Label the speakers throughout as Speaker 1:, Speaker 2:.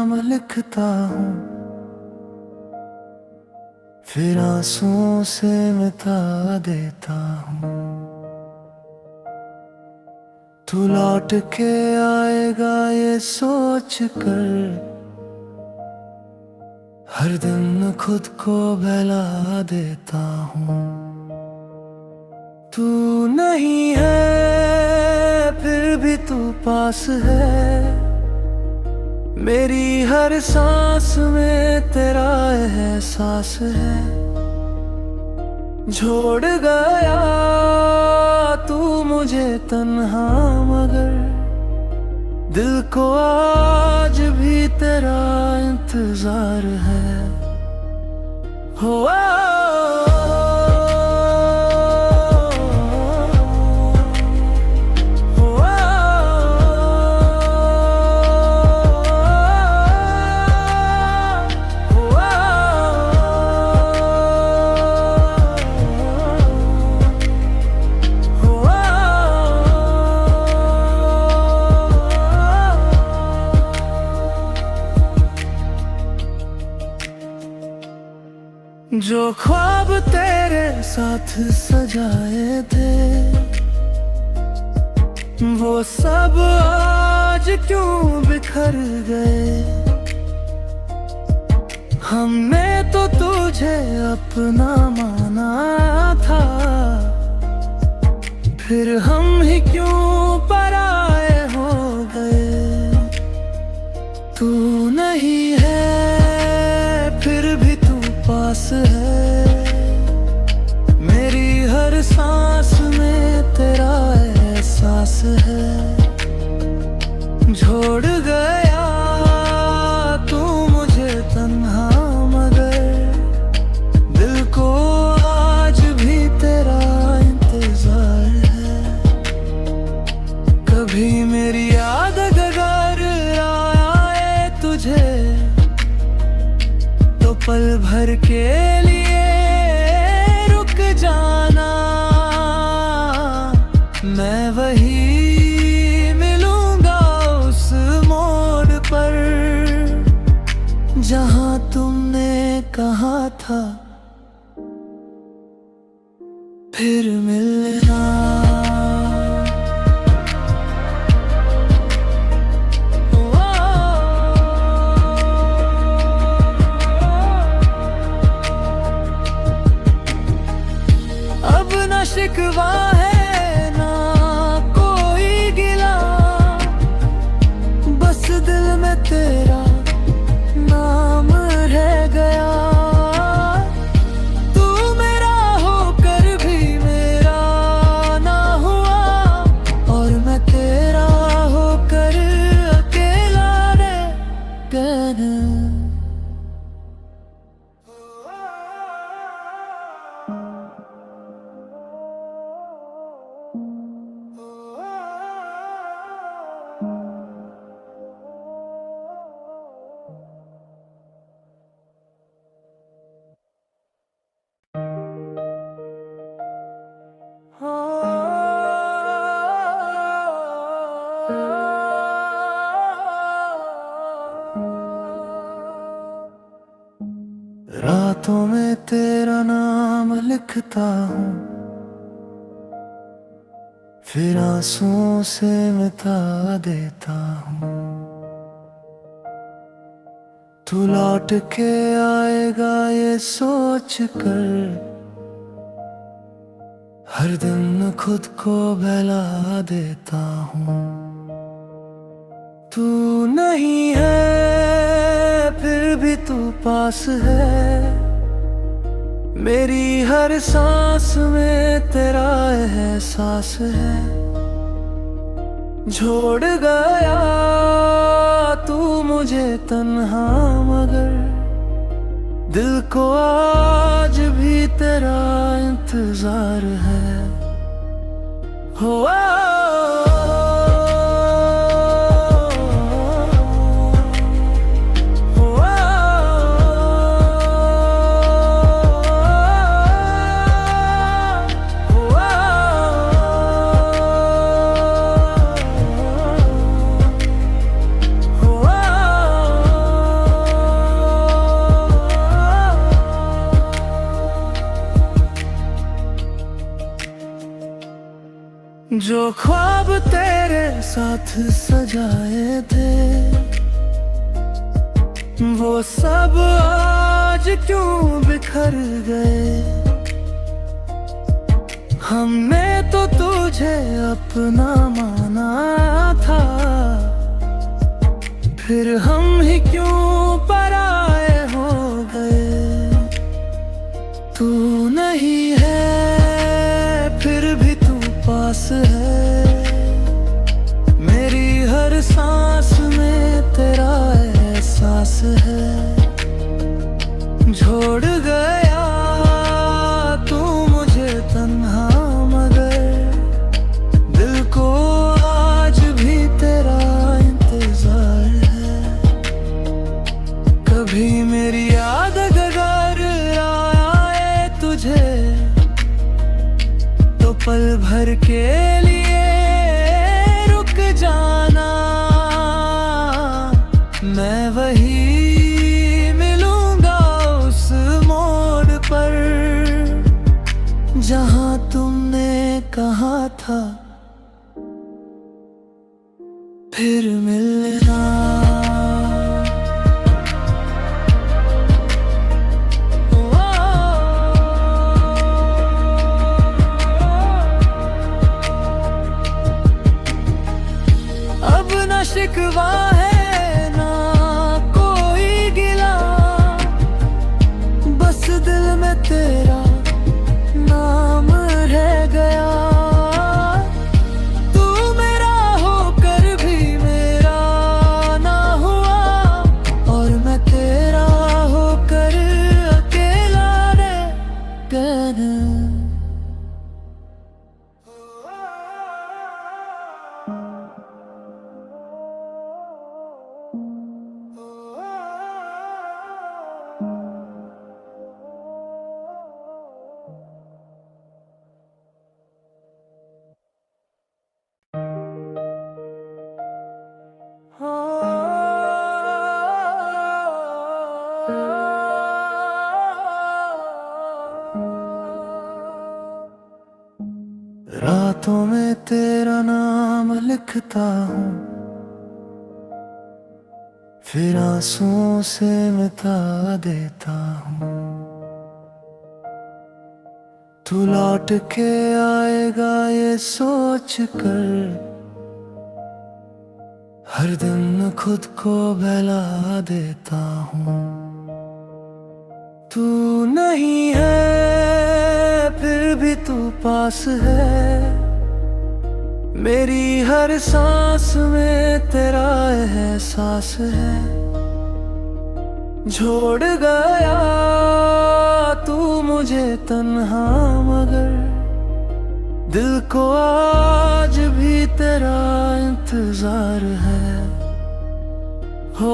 Speaker 1: नाम लिखता हूँ, फिर आंसुओं से मिटा देता हूँ। तू लौट के आएगा ये सोच कर, हर दिन खुद को बहला देता हूँ। तू नहीं है फिर भी तू पास है, मेरी हर सांस में तेरा एहसास है। छोड़ गया तू मुझे तन्हा, मगर दिल को आज भी तेरा इंतजार है। हो जो ख्वाब तेरे साथ सजाए थे, वो सब आज क्यों बिखर गए। हमने तो तुझे अपना माना था, फिर हम ही क्यों पराए हो गए। तू नहीं है फिर भी तू पास है, मेरी हर सांस में तेरा एहसास है। छोड़ गया तू मुझे तन्हा, मगर दिल को आज भी तेरा इंतजार है। कभी मेरी याद अगर आए तुझे, तो पल भर के लिए रुक जाना। मैं वही मिलूंगा उस मोड़ पर, जहां तुमने कहा था फिर मिलना। शिकवा है ना कोई गिला, बस दिल में तेरा नाम रह गया। तू मेरा होकर भी मेरा ना हुआ, और मैं तेरा होकर अकेला रह गया। रातों में तेरा नाम लिखता हूँ, फिर आंसुओं से मिटा देता हूँ। तू लौट के आएगा ये सोच कर, हर दिन खुद को बहला देता हूँ। तू नहीं है फिर भी तू पास है, मेरी हर सांस में तेरा एहसास है। छोड़ गया तू मुझे तन्हा, मगर दिल को आज भी तेरा इंतजार है। हो जो ख्वाब तेरे साथ सजाए थे वो सब आज क्यों बिखर गए। हमने तो तुझे अपना माना था, फिर हम ही क्यों पराए हो गए। तू नहीं है फिर भी तू पास है, मेरी हर सांस में तेरा एहसास है। छोड़ गया तू मुझे तन्हा, मगर दिल को आज भी तेरा इंतजार है। कभी मेरी याद अगर आए तुझे तो पल भर के लिए रुक जाना। मैं वही मिलूंगा उस मोड़ पर जहां तुमने कहा था फिर मिलना। अब न शिकवा है ना कोई गिला, बस दिल में तेरा नाम रह गया। तू मेरा होकर भी मेरा ना हुआ, और मैं तेरा होकर अकेला रह गया। रातों में तेरा नाम लिखता हूँ, फिर आंसुओं से मिटा देता हूँ। तू लौट के आएगा ये सोच कर हर दिन खुद को बहला देता हूँ। तू नहीं है फिर भी तू पास है, मेरी हर सांस में तेरा एहसास है। छोड़ गया तू मुझे तन्हा, मगर दिल को आज भी तेरा इंतजार है। हो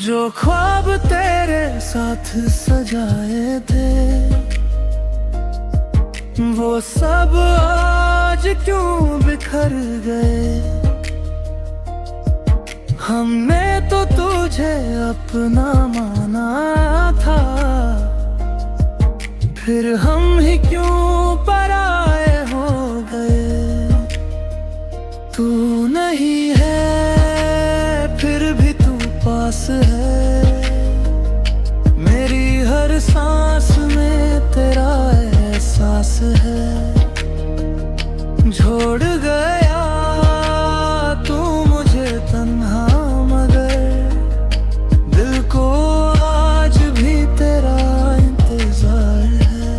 Speaker 1: जो ख्वाब तेरे साथ सजाए थे वो सब आज क्यों बिखर गए। हमने तो तुझे अपना माना था, फिर हम ही क्यों पराए हो गए। तू नहीं है फिर भी तू पास है, मेरी हर सांस में तेरा एहसास है। छोड़ गया तू मुझे तन्हा, मगर दिल को आज भी तेरा इंतजार है।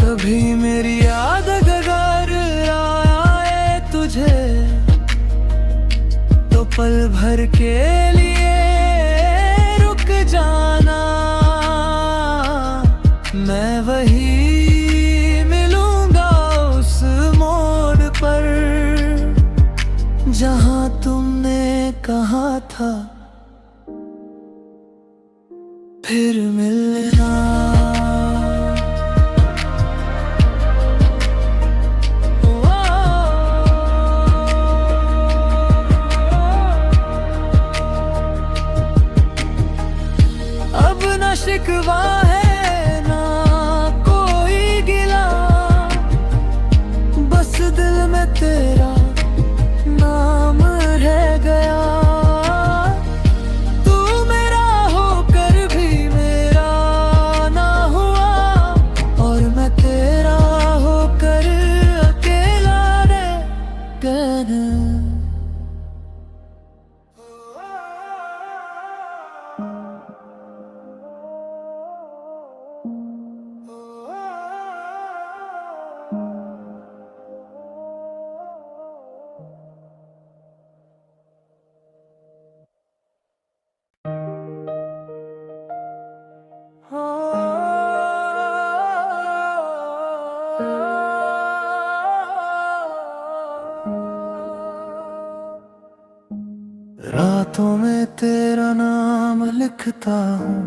Speaker 1: कभी मेरी याद अगर आए तुझे तो पल भर के लिए रुक जाना। मैं वही मिलूंगा उस मोड़ पर फिर मिलना। अब न शिकवा है ना कोई गिला, बस दिल में तेरा नाम रह गया। तू मेरा होकर भी मेरा ना हुआ, और मैं तेरा होकर अकेला रह गया। रातों में तेरा नाम लिखता हूँ,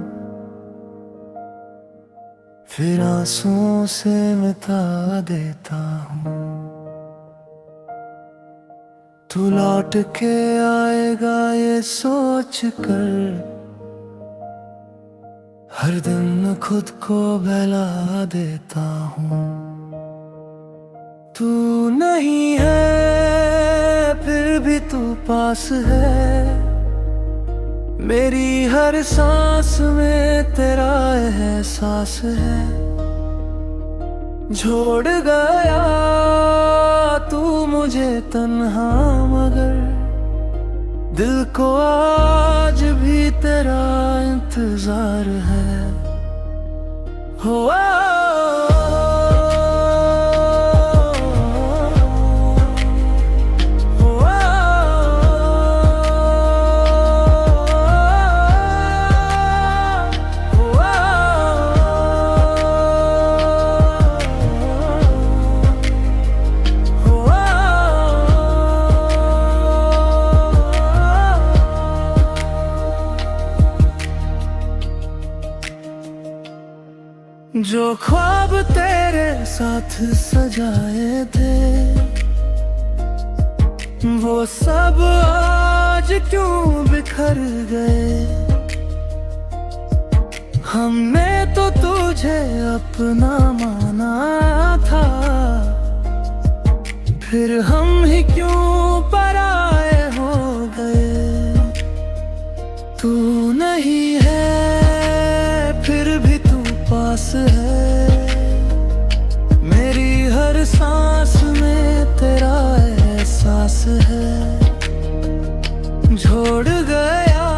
Speaker 1: फिर आंसुओं से मिटा देता हूँ। तू लौट के आएगा ये सोच कर, हर दिन खुद को बहला देता हूँ। तू नहीं है फिर भी तू पास है, मेरी हर सांस में तेरा एहसास है। छोड़ गया तू मुझे तन्हा, मगर दिल को आज भी तेरा इंतजार है। हो जो ख्वाब तेरे साथ सजाए थे, वो सब आज क्यों बिखर गए। हमने तो तुझे अपना माना था, फिर हम ही क्यों पराए हो गए। तू नहीं है फिर भी तू पास है, मेरी हर सांस में तेरा एहसास है। छोड़ गया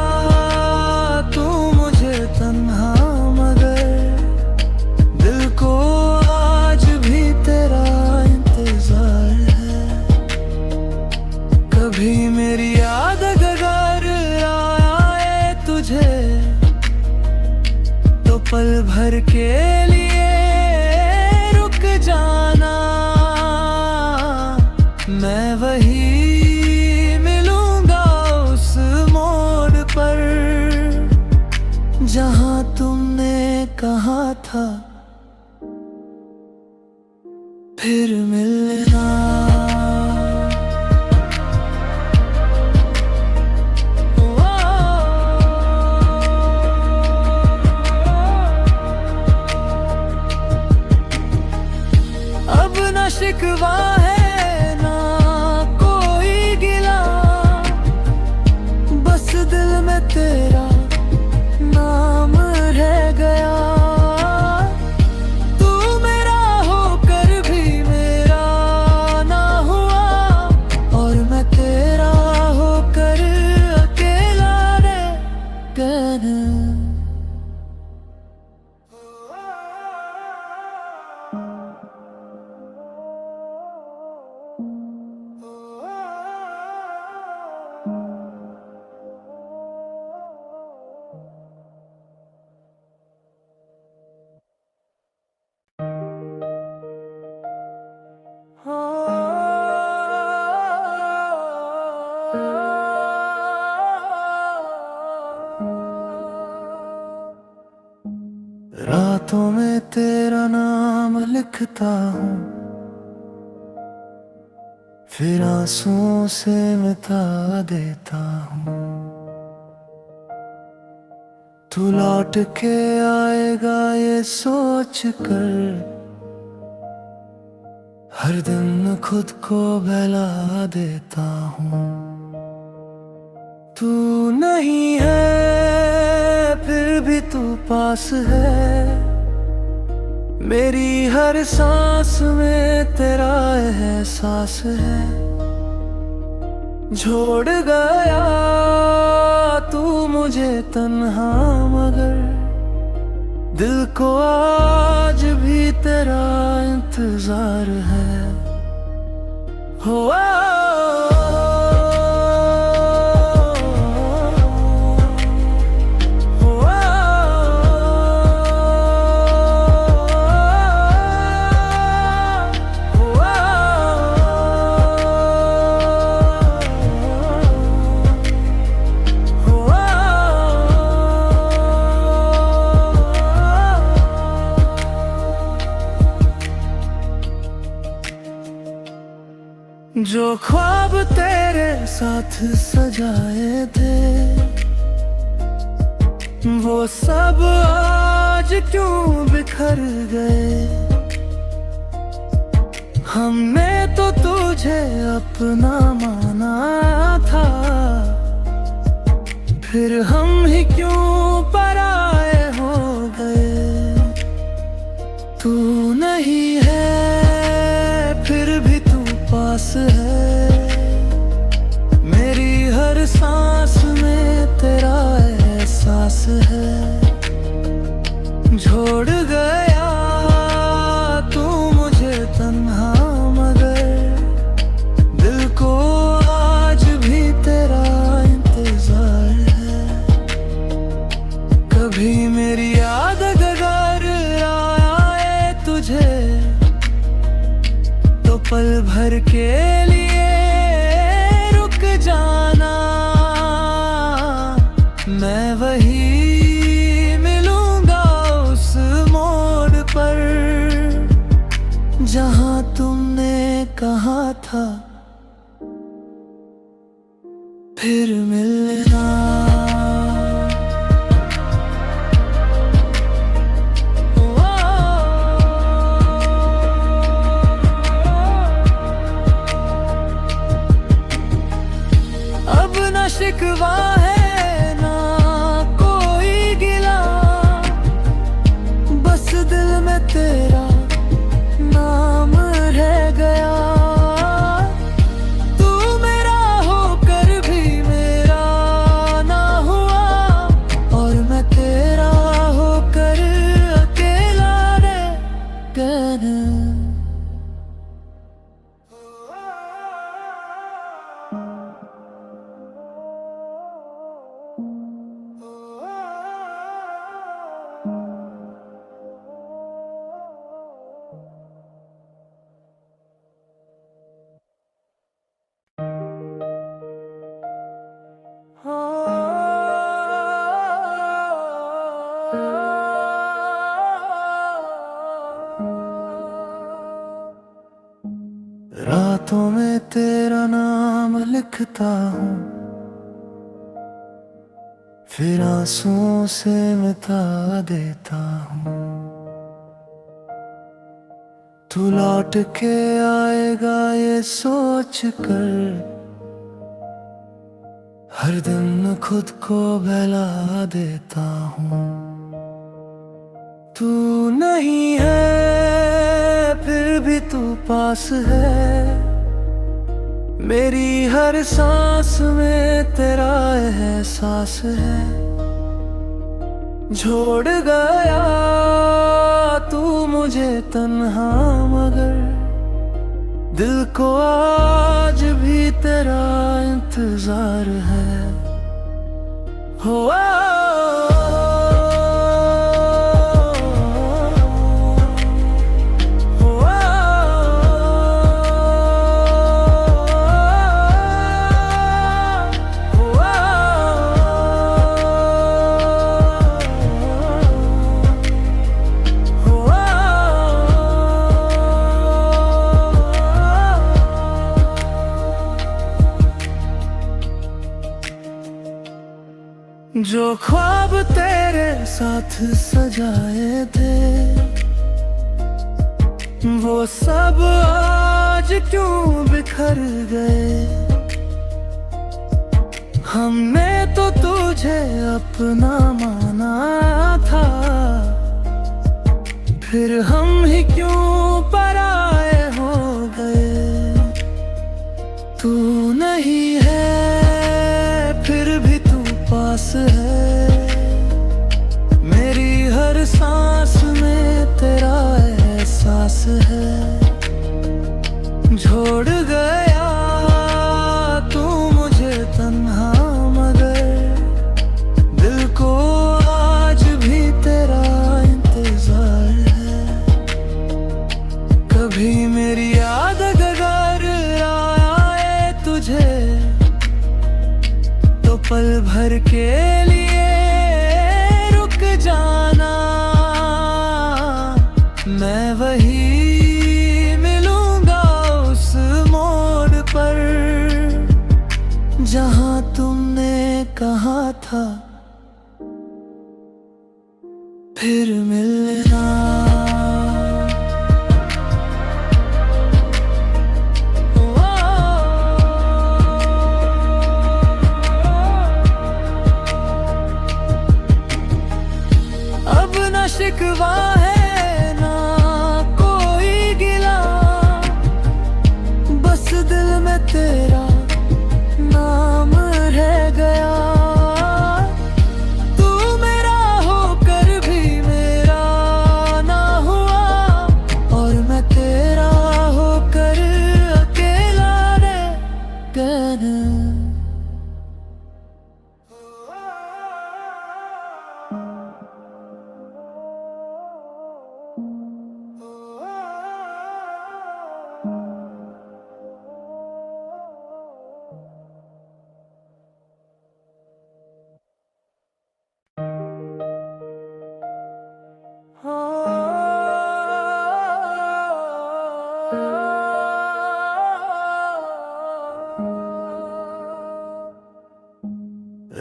Speaker 1: तू मुझे तन्हा, मगर दिल को आज भी तेरा इंतजार है। कभी मेरी याद अगर आए तुझे, तो पल भर के लिए रुक जाना। मैं वही मिलूंगा उस मोड़ पर, जहां तुमने कहा था फिर मिलना। अब न शिकवा है ना कोई गिला, बस दिल में तेरा नाम रह गया। तू मेरा होकर भी मेरा ना हुआ, और मैं तेरा होकर अकेला रह गया। रातों में तेरा नाम लिखता हूँ, फिर आंसुओं से मिटा देता हूँ। तू लौट के आएगा ये सोच कर, हर दिन खुद को बहला देता हूँ। तू नहीं है फिर भी तू पास है, मेरी हर सांस में तेरा एहसास है। छोड़ गया तू मुझे तन्हा, मगर दिल को आज भी तेरा इंतजार है। हो जो ख्वाब तेरे साथ सजाए थे, वो सब आज क्यों बिखर गए। हमने तो तुझे अपना माना था, फिर हम ही क्यों पराए हो गए। तू नहीं है फिर भी तू पास है, मेरी हर सांस में तेरा एहसास है। छोड़ गया तू मुझे तन्हा, मगर दिल को आज भी तेरा इंतजार है। कभी मेरी याद अगर आए तुझे, तो पल भर के लिए रुक जाना। मैं वही मिलूंगा उस मोड़ पर, जहां तुमने कहा था फिर मिलना। शिकवा है ना कोई गिला, बस दिल में तेरा नाम रह गया। तू मेरा होकर भी मेरा ना हुआ, और मैं तेरा होकर अकेला रह गया। रातों में तेरा नाम लिखता हूँ, फिर आंसुओं से मिटा देता हूँ। तू लौट के आएगा ये सोच कर, हर दिन खुद को बहला देता हूँ। तू नहीं है फिर भी तू पास है, मेरी हर सांस में तेरा एहसास है। छोड़ गया तू मुझे तन्हा, मगर दिल को आज भी तेरा इंतजार है। हो ख्वाब तेरे साथ सजाए थे वो सब आज क्यों बिखर गए। हमने तो तुझे अपना माना था, फिर हम ही क्यों पराए हो गए। तू नहीं है फिर भी तू पास है, मेरी हर सांस में तेरा एहसास है। छोड़ गया तू मुझे तन्हा, मगर दिल को आज भी तेरा इंतजार है। कभी मेरी याद अगर आए तुझे तो पल भर के लिए रुक जाना। मैं वही मिलूंगा उस मोड़ पर जहां तुमने कहा था फिर मिलना। अब न शिकवा है ना कोई गिला, बस दिल में तेरा नाम रह गया। तू मेरा होकर भी मेरा ना हुआ, और मैं तेरा होकर अकेला रह गया।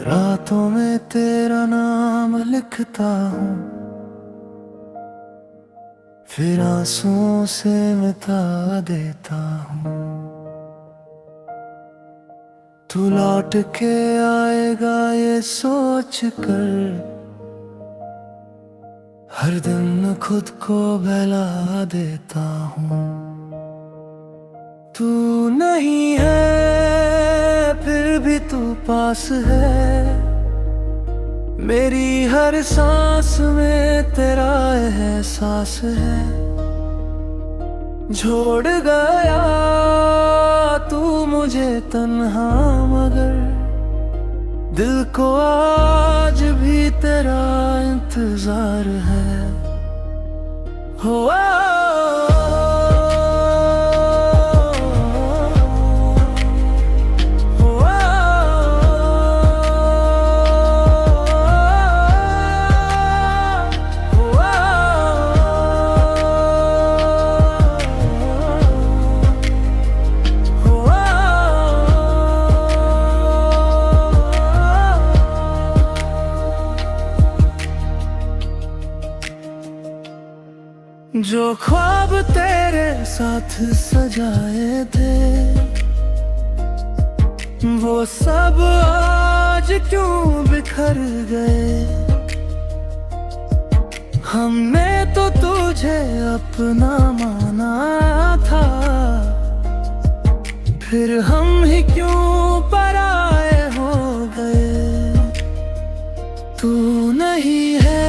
Speaker 1: रातों में तेरा नाम लिखता हूँ, फिर आंसुओं से मिटा देता हूँ। तू लौट के आएगा ये सोच कर, हर दिन खुद को बहला देता हूँ। तू नहीं है फिर भी तू पास है, मेरी हर सांस में तेरा एहसास है। छोड़ गया तू मुझे तन्हा, मगर दिल को आज भी तेरा इंतजार है। हो जो ख्वाब तेरे साथ सजाए थे वो सब आज क्यों बिखर गए। हमने तो तुझे अपना माना था, फिर हम ही क्यों पराए हो गए। तू नहीं है